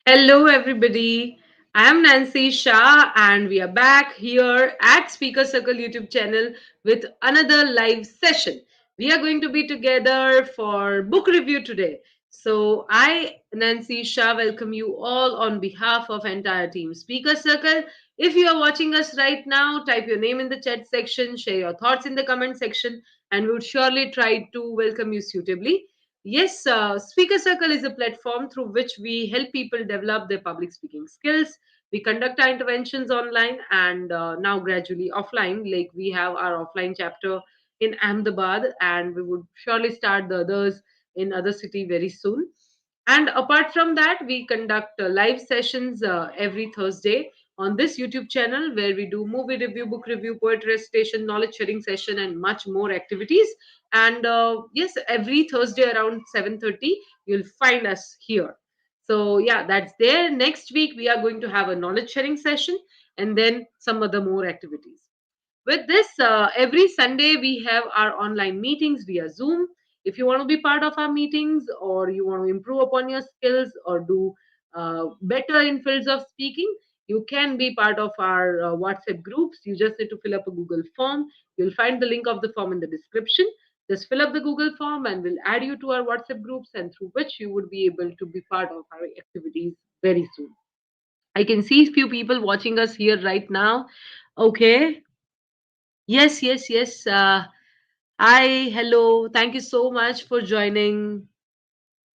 Hello, everybody. I'm Nancy Shah, and we are back here at Speaker Circle YouTube channel with another live session. We are going to be together for book review today. So, I, Nancy Shah, welcome you all on behalf of entire team Speaker Circle. If you are watching us right now, type your name in the chat section, share your thoughts in the comment section, and we would surely try to welcome you suitably. Yes, Speaker Circle is a platform through which we help people develop their public speaking skills. We conduct our interventions online and now gradually offline. Like we have our offline chapter in Ahmedabad, and we would surely start the others in other city very soon. And apart from that, we conduct live sessions every Thursday on this YouTube channel where we do movie review, book review, poetry recitation, knowledge sharing session, and much more activities. And yes, every Thursday around 7:30, you'll find us here. So yeah, that's there. Next week we are going to have a knowledge sharing session and then some other more activities. With this, every Sunday we have our online meetings via Zoom. If you want to be part of our meetings or you want to improve upon your skills or do better in fields of speaking, you can be part of our WhatsApp groups. You just need to fill up a Google form. You'll find the link of the form in the description. Just fill up the Google form and we'll add you to our WhatsApp groups, and through which you would be able to be part of our activities very soon. I can see few people watching us here right now. Okay. Yes, yes, yes. Hi, hello. Thank you so much for joining.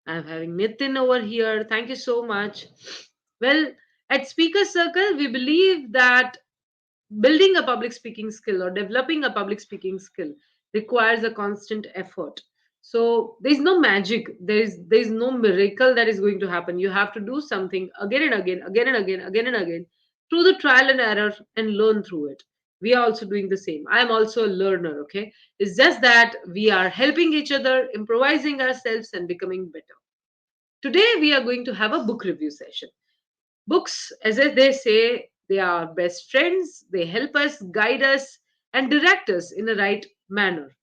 I'm having Nitin over here. Thank you so much. Well, at Speaker Circle, we believe that building a public speaking skill or developing a public speaking skill requires a constant effort. So there's no magic. There's no miracle that is going to happen. You have to do something again and again, again and again, again and again, through the trial and error, and learn through it. We are also doing the same. I am also a learner. Okay, it's just that we are helping each other, improvising ourselves, and becoming better. Today we are going to have a book review session. Books, as they say, they are best friends. They help us, guide us, and direct us in the right manner.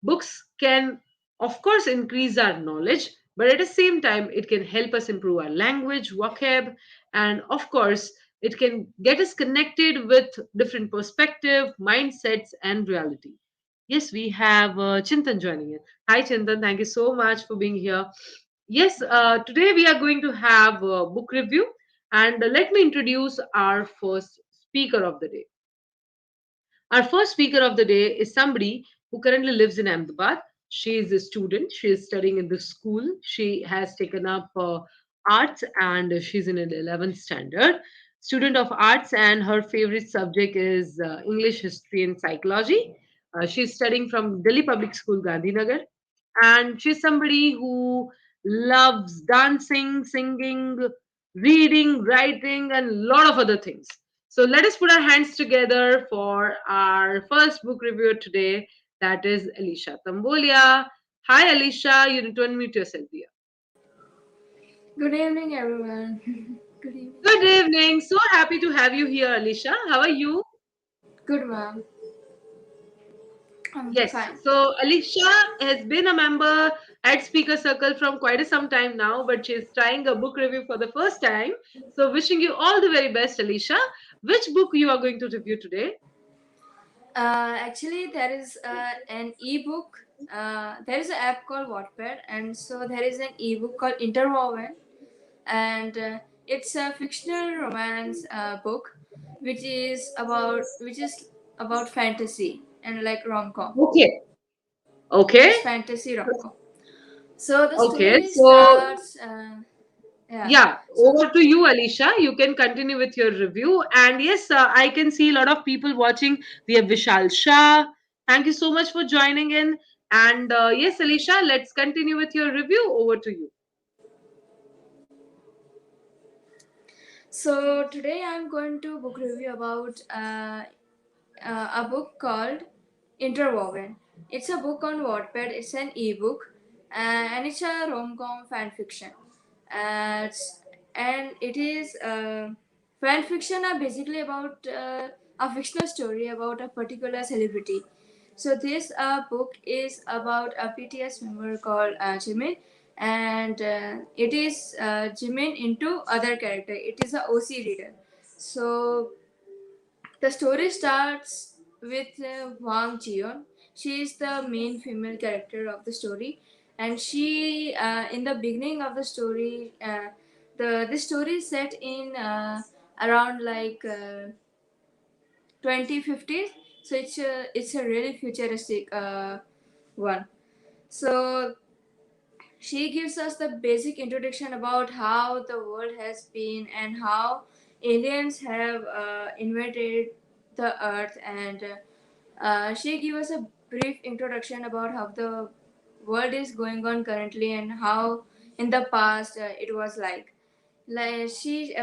Books can, of course, increase our knowledge, but at the same time, it can help us improve our language, vocab, and of course, it can get us connected with different perspective, mindsets, and reality. Yes, we have Chintan joining in. Hi, Chintan. Thank you so much for being here. Yes, today we are going to have a book review, and let me introduce our first speaker of the day. Our first speaker of the day is somebody who currently lives in Ahmedabad. She is a student. She is studying in the school. She has taken up arts and she's in an 11th standard. Student of arts, and her favorite subject is English, history, and psychology. She's studying from Delhi Public School, Gandhinagar, and she's somebody who loves dancing, singing, reading, writing, and a lot of other things. So let us put our hands together for our first book reviewer today. That is Elisha Tamboliya. Hi, Elisha. You need to unmute yourself here. Good evening, everyone. Good evening. Good evening. So happy to have you here, Elisha. How are you? Good, ma'am. I'm Yes. fine. So Alicia has been a member at Speaker Circle from quite some time now, but she's trying a book review for the first time. So wishing you all the very best, Alicia. Which book you are going to review today? Actually, there is an ebook. There is an app called Wattpad, and so there is an ebook called Interwoven, and it's a fictional romance book, which is about fantasy and like rom com. Okay. Okay. It's fantasy rom com. So the Okay. story So starts. Yeah. yeah, So over to you, Alicia. You can continue with your review. And yes, I can see a lot of people watching. We have Vishal Shah. Thank you so much for joining in. And yes, Alicia, let's continue with your review. Over to you. So today I'm going to book review about a book called Interwoven. It's a book on Wattpad. It's an ebook, and it's a rom-com fan fiction. And it is fan fiction are basically about a fictional story about a particular celebrity. So this book is about a PTS member called Jimin, and it is Jimin into other character. It is a OC reader. So the story starts with Wang Jion. She is the main female character of the story, and she in the beginning of the story, the story is set in around like 2050s. So it's a really futuristic one. So she gives us the basic introduction about how the world has been and how aliens have invaded the earth, and she gives us a brief introduction about how the world is going on currently and how in the past it was like she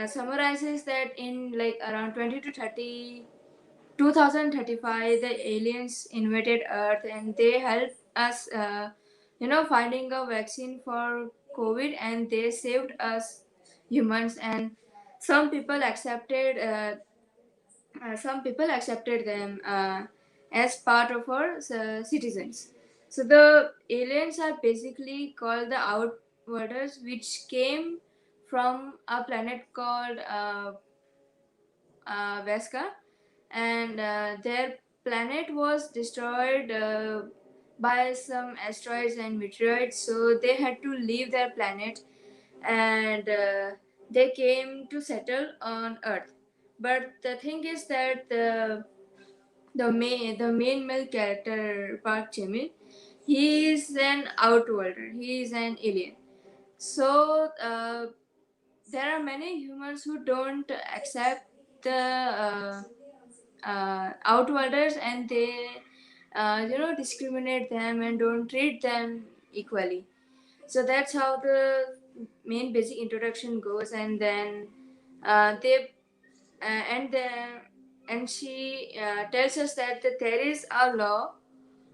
summarizes that in like around 20 to 30 2035 the aliens invaded earth and they helped us finding a vaccine for covid, and they saved us humans, and some people accepted them as part of our citizens. So the aliens are basically called the outwarders, which came from a planet called Vesca, and their planet was destroyed by some asteroids and meteoroids, so they had to leave their planet, and they came to settle on Earth. But the thing is that the main male character Park Jae-min, he is an outworlder. He is an alien. So there are many humans who don't accept the outworlders, and they discriminate them and don't treat them equally. So that's how the main basic introduction goes, and then they and then and she tells us that there is a law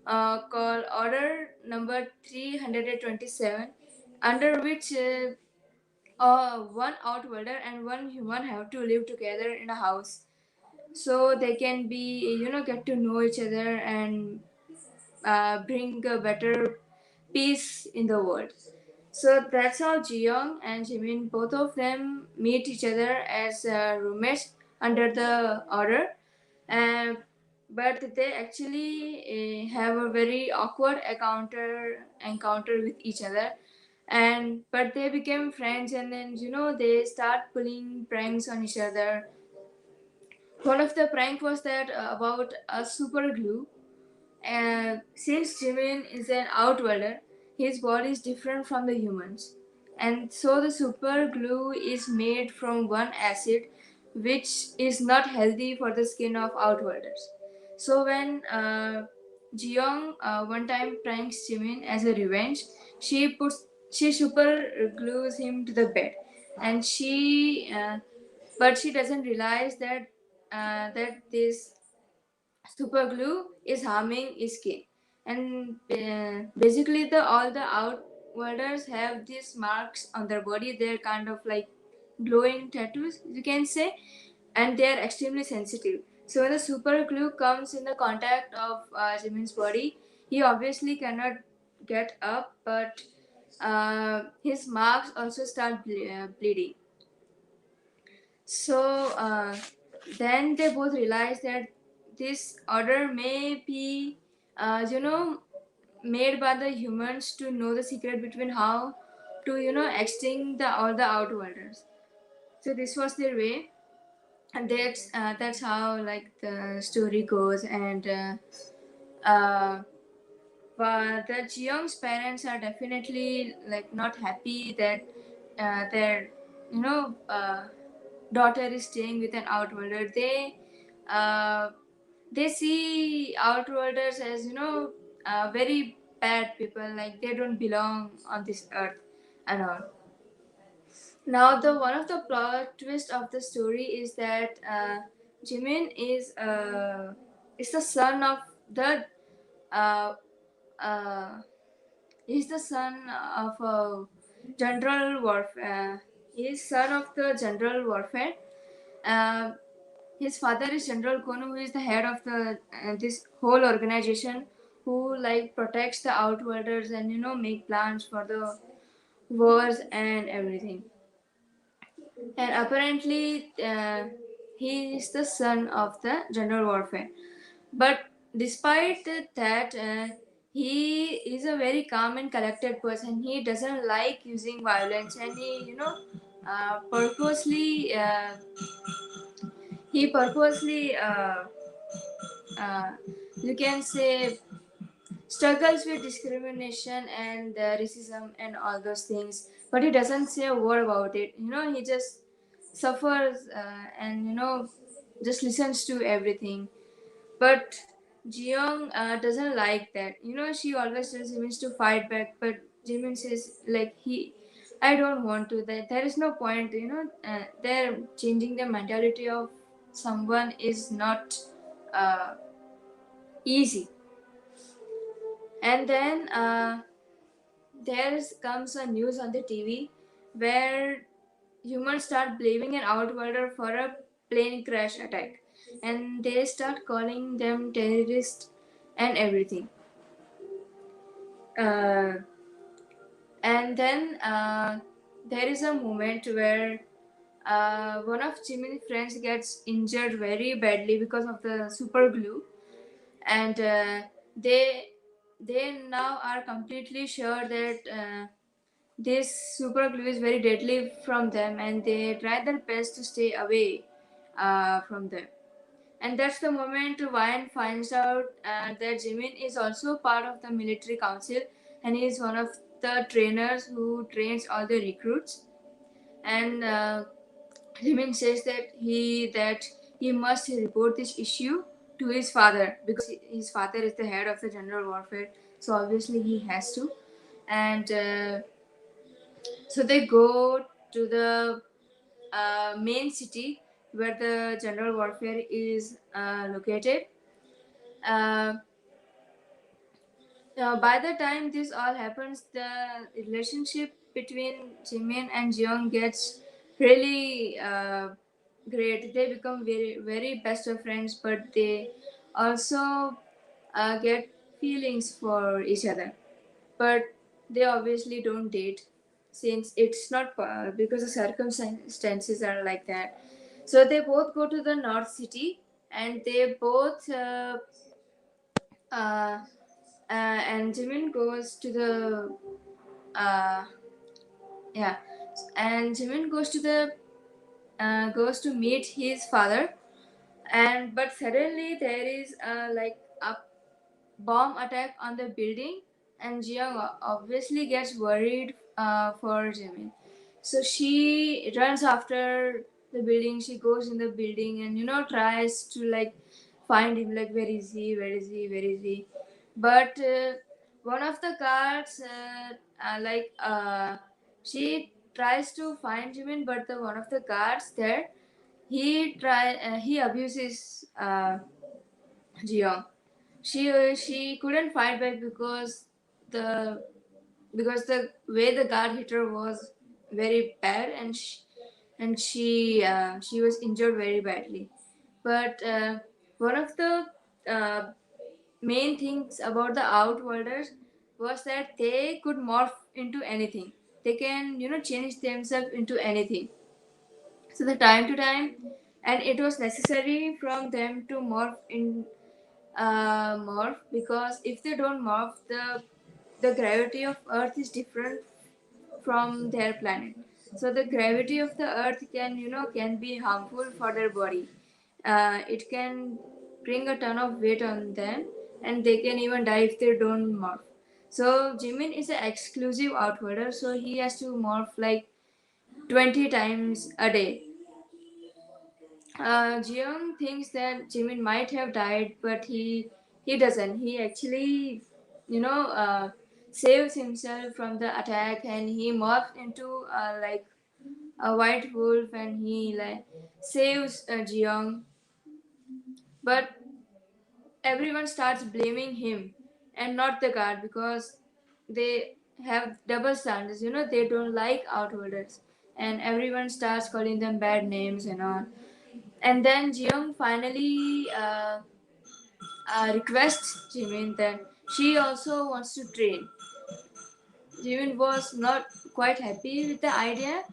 called order number 327, under which one outworlder and one human have to live together in a house, so they can be get to know each other and bring a better peace in the world. So that's how Jiyoung and Jimin, both of them meet each other as roommates under the order, and but they actually have a very awkward encounter with each other, and but they became friends, and then they start pulling pranks on each other. One of the prank was that about a super glue. And since Jimin is an outworlder, his body is different from the humans. And so the super glue is made from one acid which is not healthy for the skin of outworlders. So when Jeong one time pranks Jimin as a revenge, she super glues him to the bed, and but she doesn't realize that this super glue is harming his skin, and basically the all the outworlders have these marks on their body. They're kind of like glowing tattoos, you can say, and they are extremely sensitive. So when the super glue comes in the contact of Jimin's body, he obviously cannot get up, but his marks also start bleeding. So then they both realize that this order may be, made by the humans to know the secret between how to, extinct all the outworlders. So this was their way, and that's how like the story goes. And but the Jeong's parents are definitely like not happy that their you know daughter is staying with an outworlder. Uh, they see outworlders as very bad people, like they don't belong on this earth and all. Now the one of the plot twist of the story is that Jimin is the son of the uh, uh, he's the son of a general warfare. He's son of the general warfare. Uh, his father is General Kono, who is the head of the this whole organization who like protects the outworlders and make plans for the wars and everything. And apparently, he is the son of the general warfare. But despite that, he is a very calm and collected person. He doesn't like using violence, and purposely he purposely uh, you can say struggles with discrimination and racism and all those things, but he doesn't say a word about it. He just suffers and just listens to everything. But Jeong doesn't like that. She always tells him to fight back, but Jimin says like I don't want to. That there is no point. They're changing the mentality of someone is not uh, easy. And then there comes a news on the TV where humans start blaming an outworlder for a plane crash attack, and they start calling them terrorists and everything. Uh, and then there is a moment where one of Jimin's friends gets injured very badly because of the super glue, and they now are completely sure that this super glue is very deadly from them, and they try their best to stay away from them. And that's the moment Ryan finds out that Jimin is also part of the military council, and he is one of the trainers who trains all the recruits. And Jimin says that he must report this issue to his father because his father is the head of the general warfare. So obviously he has to. And so they go to the main city where the general warfare is located. Uh, by the time this all happens, the relationship between Jimin and Jeong gets really great. They become very, very best of friends, but they also get feelings for each other. But they obviously don't date since it's not because the circumstances are like that. So they both go to the north city, and they both uh, and Jimin goes to the uh, yeah, and Jimin goes to meet his father, and but suddenly there is like a bomb attack on the building, and Jiyoung obviously gets worried for Jimin. So she runs after the building. She goes in the building and tries to like find him. Like, where is he? Where is he? Where is he? But one of the guards, she tries to find Jimin, but the one of the guards there, he abuses Jiyoung. She couldn't fight back the because the way the guard hit her was very bad, and she was injured very badly. But one of the uh, main things about the outworlders was that they could morph into anything. They can change themselves into anything. So the time to time, and it was necessary from them to morph, because if they don't morph, the gravity of earth is different from their planet. So the gravity of the earth can be harmful for their body. It can bring a ton of weight on them, and they can even die if they don't morph. So Jimin is an exclusive outworlder, so he has to morph like 20 times a day. Jeong thinks that Jimin might have died, but he doesn't. He actually, saves himself from the attack, and he morphs into like a white wolf, and he like saves Jeong. But everyone starts blaming him and not the guard, because they have double standards. They don't like outworlders, and everyone starts calling them bad names and all. And then Jeong finally requests Jimin that She also wants to train. Jimin was not quite happy with the idea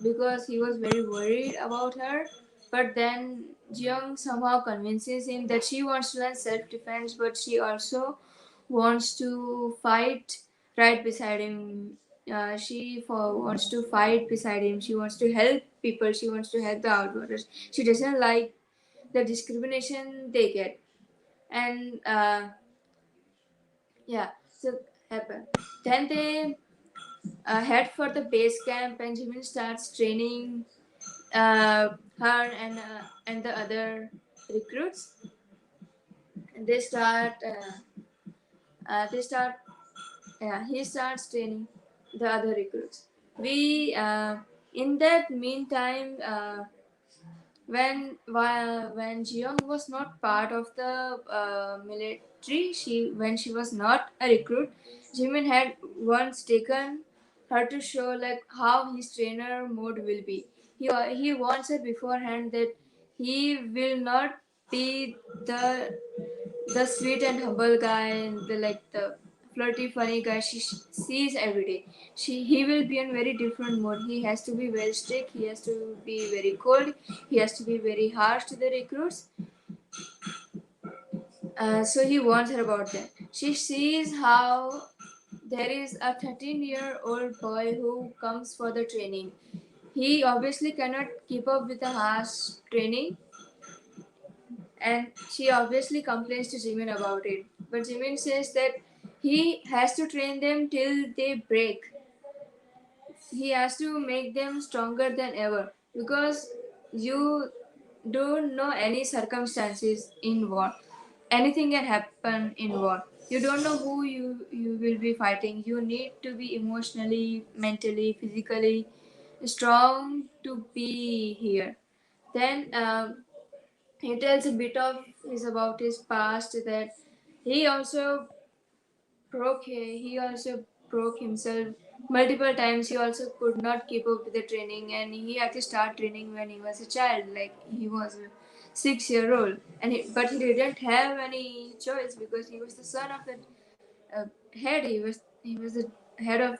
because he was very worried about her. But then Jeong somehow convinces him that she wants to learn self defense, but she also wants to fight right beside him. Wants to fight beside him. She wants to help people. She wants to help the outwarders. She doesn't like the discrimination they get. And yeah, so happen. Then they head for the base camp, and Jimin starts training her and the other recruits. They start. They start. Yeah, he starts training the other recruits. We in that meantime. When Jeong was not part of the military, she was not a recruit, Jimin had once taken her to show like how his trainer mode will be. He warns her beforehand that he will not be the the sweet and humble guy and the flirty funny guy she sees every day. He will be in very different mode. He has to be very strict, he has to be very cold, he has to be very harsh to the recruits. So he warns her about that. She sees how there is a 13-year-old boy who comes for the training. He obviously cannot keep up with the harsh training, and she obviously complains to Jimin about it. But Jimin says that he has to train them till they break. He has to make them stronger than ever because you don't know any circumstances in war. Anything can happen in war. You don't know who you will be fighting. You need to be emotionally, mentally, physically strong to be here. Then he tells a bit of his about his past, that he also he also broke himself multiple times. He also could not keep up with the training, and he had to start training when he was a child, like he was a 6 year old. But he didn't have any choice because he was the son of the uh, head. He was the head of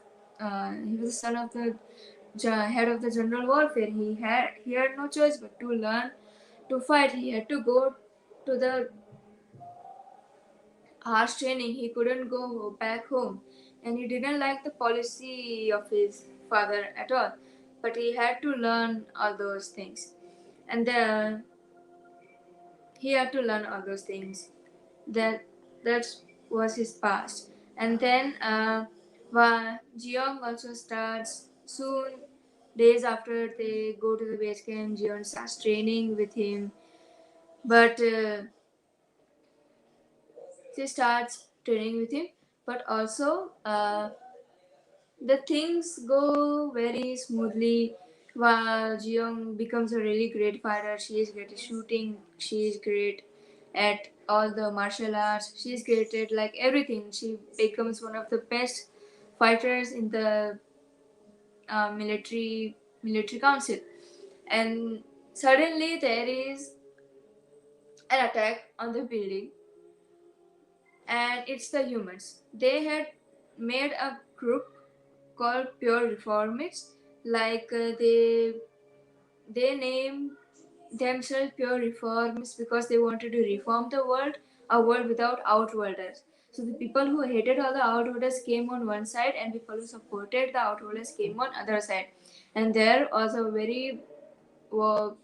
he was the son of the head of the general warfare. He had no choice but to learn to fight. He had to go to the harsh training. He couldn't go back home, and he didn't like the policy of his father at all. But he had to learn all those things, and then he had to learn all those things. That was his past. And then Jeong also starts soon. Days after they go to the base camp, Jeon starts training with him. But she starts training with him. But also, the things go very smoothly while Jeong becomes a really great fighter. She is great at shooting, she is great at all the martial arts, she is great at like everything. She becomes one of the best fighters in the military council. And suddenly there is an attack on the building, and it's the humans. They had made a group called Pure Reformists. Like they named themselves Pure Reformists because they wanted to reform the world, a world without outworlders. So the people who hated all the outworlders came on one side, and people who supported the outworlders came on other side. And there was a very war,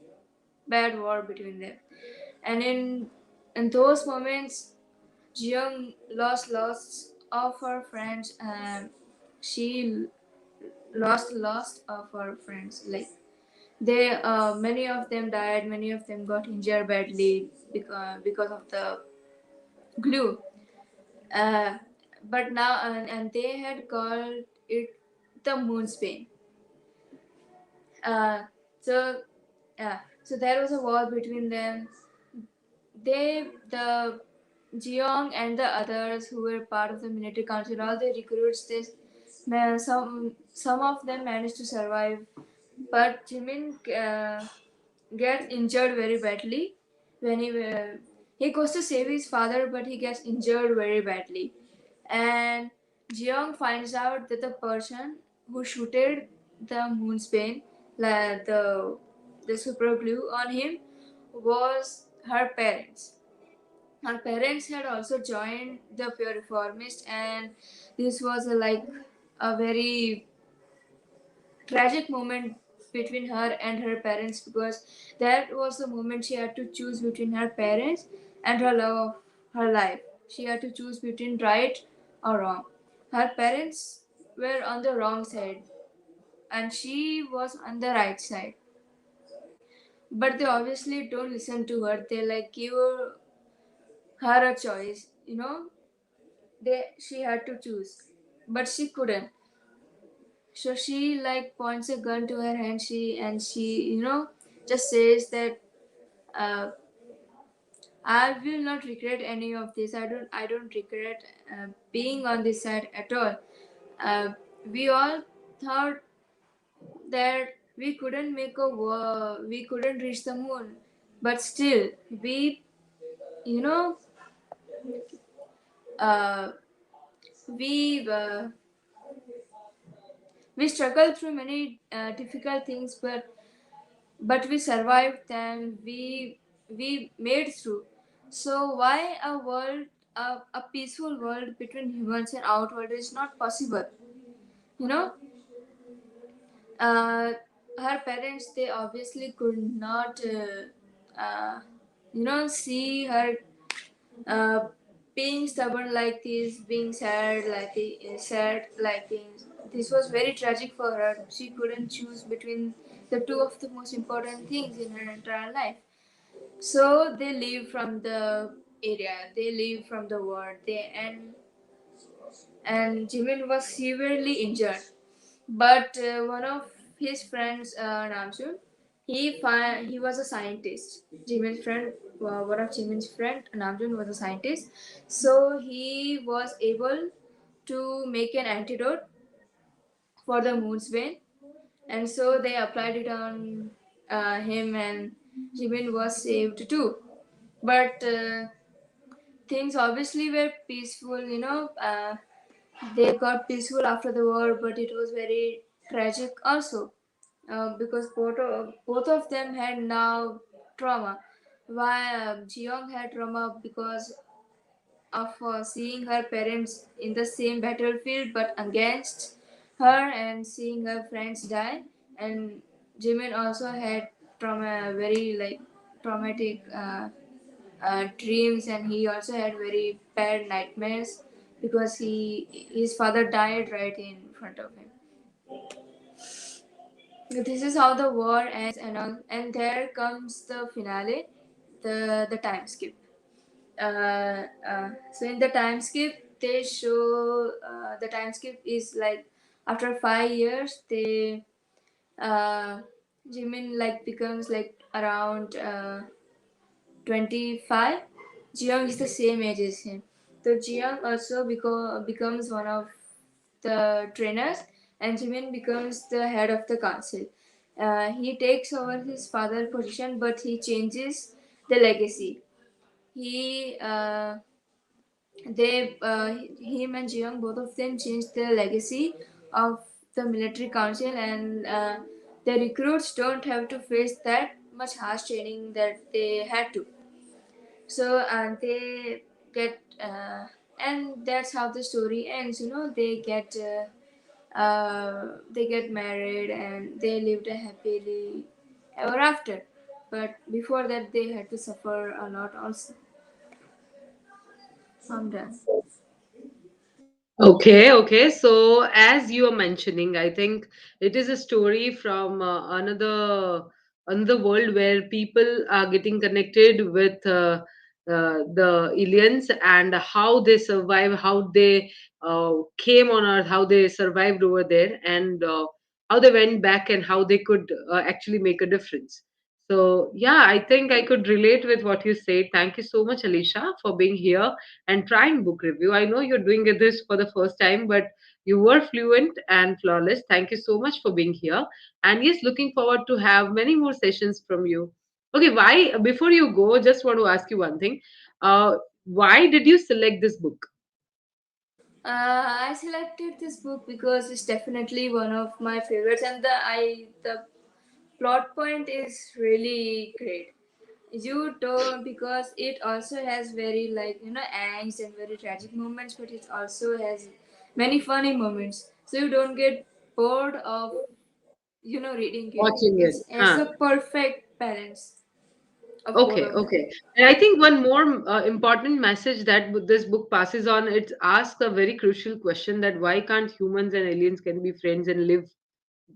bad war between them. And in those moments, Jeong lost lots of her friends, and she lost of her friends. Like they, many of them died, many of them got injured badly because of the glue. Uh, but now, and they had called it the moon's pain. Uh, so yeah, so there was a war between them. The Jeong and the others who were part of the military council, all the recruits, some of them managed to survive, but Jimin gets injured very badly when he goes to save his father, but he gets injured very badly. And Jeong finds out that the person who shooted the moonspin, like the super glue on him, was her parents. Her parents had also joined the pure reformist, and this was a very tragic moment between her and her parents, because that was the moment she had to choose between her parents and her love of her life. She had to choose between right or wrong. Her parents were on the wrong side and she was on the right side, but they obviously don't listen to her. They give her a choice, she had to choose, but she couldn't. So she points a gun to her hand. She just says that uh, I will not regret any of this. I don't regret being on this side at all. We all thought that we couldn't reach the moon, but still you know uh, we uh, we struggled through many difficult things, but we survived and we made through. So why a peaceful world between humans and outworld is not possible? You know, uh, her parents, they obviously could not, see her uh, being stubborn like this, being sad like this. This was very tragic for her. She couldn't choose between the two of the most important things in her entire life. So they leave from the area. They leave from the world. And Jimin was severely injured. But one of his friends, Namjoon, he was a scientist. Jimin's friend, one of Jimin's friend, Namjoon, was a scientist. So he was able to make an antidote for the moon's vein, and so they applied it on him, and Jimin was saved too. But things obviously were peaceful. They got peaceful after the war, but it was very tragic also, because both of them had now trauma. Why Jeong had trauma because of seeing her parents in the same battlefield but against her, and seeing her friends die. And Jimin also had trauma, very traumatic dreams, and he also had very bad nightmares because his father died right in front of him. This is how the war ends, and there comes the finale, the time skip. So in the time skip, they show the time skip is after 5 years, they uh, Jimin becomes around 25. Jeong is the same age as him. So Jeong also becomes one of the trainers, and Jimin becomes the head of the council. He takes over his father's position, but he changes the legacy. He they Him and Jeong, both of them, changed the legacy of the military council, and the recruits don't have to face that much harsh training that they had to. So and that's how the story ends. They get married and they lived a happily ever after, but before that they had to suffer a lot also. I'm done. Okay, okay. So, as you are mentioning, I think it is a story from another world where people are getting connected with the aliens, and how they survive, how they came on Earth, how they survived over there, and how they went back, and how they could actually make a difference. So, yeah, I think I could relate with what you said. Thank you so much, Alicia, for being here and trying book review. I know you're doing this for the first time, but you were fluent and flawless. Thank you so much for being here. And yes, looking forward to have many more sessions from you. Okay, why, before you go, just want to ask you one thing. Why did you select this book? I selected this book because it's definitely one of my favorites, and the plot point is really great. You don't, because it also has very, like, angst and very tragic moments, but it also has many funny moments. So you don't get bored of reading it. Watching it. It's has Huh. the perfect balance of both Okay, of them. okay. And I think one more important message that this book passes on, it asks a very crucial question, that why can't humans and aliens can be friends and live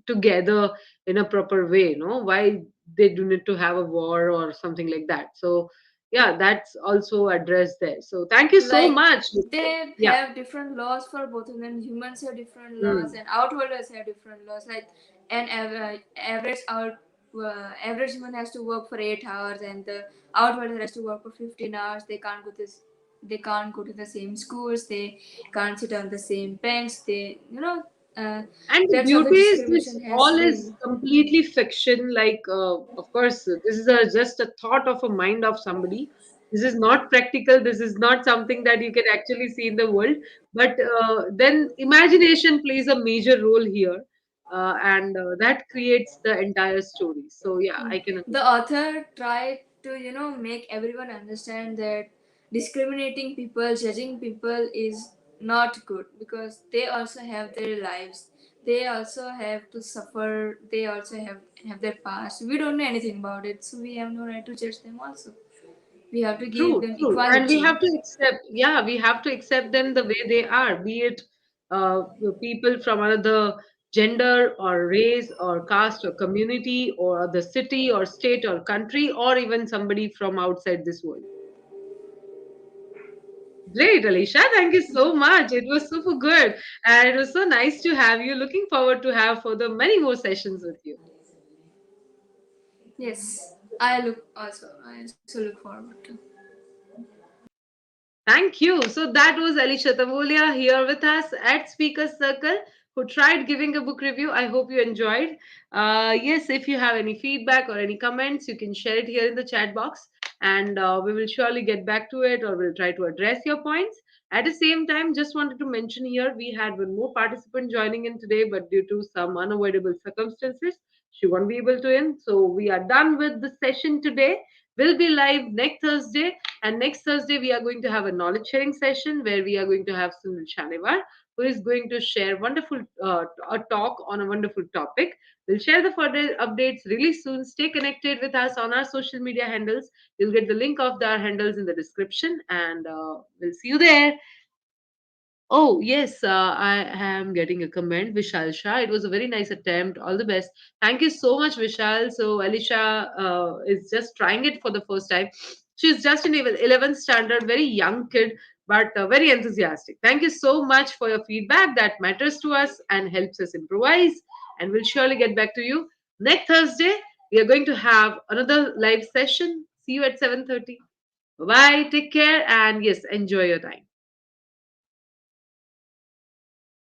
together in a proper way, no? Why they do need to have a war or something like that. So yeah, that's also addressed there. So thank you so Like, much. they Yeah. have different laws for both of them. Humans have different laws, Mm. and outworlders have different laws. Like, an average human has to work for 8 hours, and the outworlder has to work for 15 hours. They can't go to the same schools. They can't sit on the same bench. Uh, And the that's how the beauty is this discrimination has all is been. completely fiction. Like, of course, this is just a thought of a mind of somebody. This is not practical. This is not something that you can actually see in the world. But then imagination plays a major role here, and that creates the entire story. So yeah, I can The understand. author tried to make everyone understand that discriminating people, judging people is not good, because they also have their lives. They also have to suffer. They also have their past. We don't know anything about it, so we have no right to judge them also. We have to give True, them true. And we equality. have to accept, yeah, we have to accept them the way they are, be it people from another gender or race or caste or community or the city or state or country, or even somebody from outside this world. Great, Alicia. Thank you so much. It was super good. And it was so nice to have you. Looking forward to have further many more sessions with you. Yes, I also look forward to. Thank you. So that was Elisha Tamboliya here with us at Speakers Circle, who tried giving a book review. I hope you enjoyed. Yes, if you have any feedback or any comments, you can share it here in the chat box, and we will surely get back to it, or we'll try to address your points. At the same time, just wanted to mention here, we had one more participant joining in today, but due to some unavoidable circumstances, she won't be able to in. So we are done with the session today. We'll be live next Thursday, and next Thursday, we are going to have a knowledge sharing session where we are going to have Sunil Shanivar, who is going to share wonderful a talk on a wonderful topic. We'll share the further updates really soon. Stay connected with us on our social media handles. You'll get the link of our handles in the description, and we'll see you there. Oh, yes, I am getting a comment, Vishal Shah. It was a very nice attempt. All the best. Thank you so much, Vishal. So, Alicia is just trying it for the first time. She's just in 11th standard, very young kid, but very enthusiastic. Thank you so much for your feedback. That matters to us and helps us improvise. And we'll surely get back to you next Thursday. We are going to have another live session. See you at 7:30. Bye. Take care. And yes, enjoy your time.